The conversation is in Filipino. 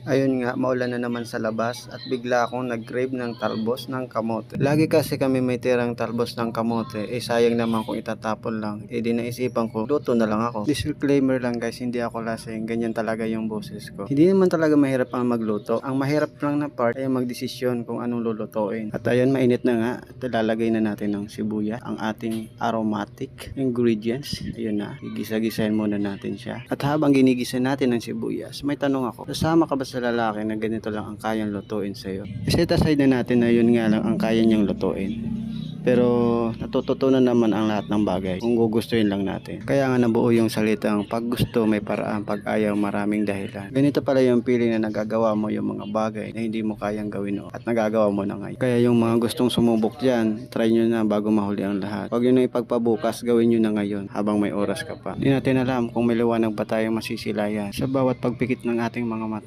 Ayun nga, maulan na naman sa labas at bigla akong nag-crave ng talbos ng kamote. Lagi kasi kami may tirang talbos ng kamote, sayang naman kung itatapon lang. Di naisipan ko, luto na lang ako. Disclaimer lang guys, hindi ako lasing, ganyan talaga yung boses ko. Hindi naman talaga mahirap ang magluto. Ang mahirap lang na part ay magdesisyon kung anong lulutuin. At ayun, mainit na nga at lalagay na natin ng sibuyas, ang ating aromatic ingredients. Ayun na, igisa-gisahin muna natin siya. At habang ginigisa natin ang sibuyas, may tanong ako, sasama ka ba sa lalaki na ganito lang ang kayang lutuin sa'yo? Set aside na natin na yun nga lang ang kaya niyang lutuin. Pero natututunan naman ang lahat ng bagay kung gugustuhin lang natin. Kaya nga nabuo yung salitang pag gusto may paraan, pag ayaw maraming dahilan. Ganito pala yung feeling na nagagawa mo yung mga bagay na hindi mo kayang gawin at nagagawa mo na ngayon. Kaya yung mga gustong sumubok dyan, try nyo na bago mahuli ang lahat. Huwag nyo na ipagpabukas, gawin nyo na ngayon habang may oras ka pa. Hindi natin alam kung may liwanag pa tayong masisilayan sa bawat pagpikit ng ating mga mata.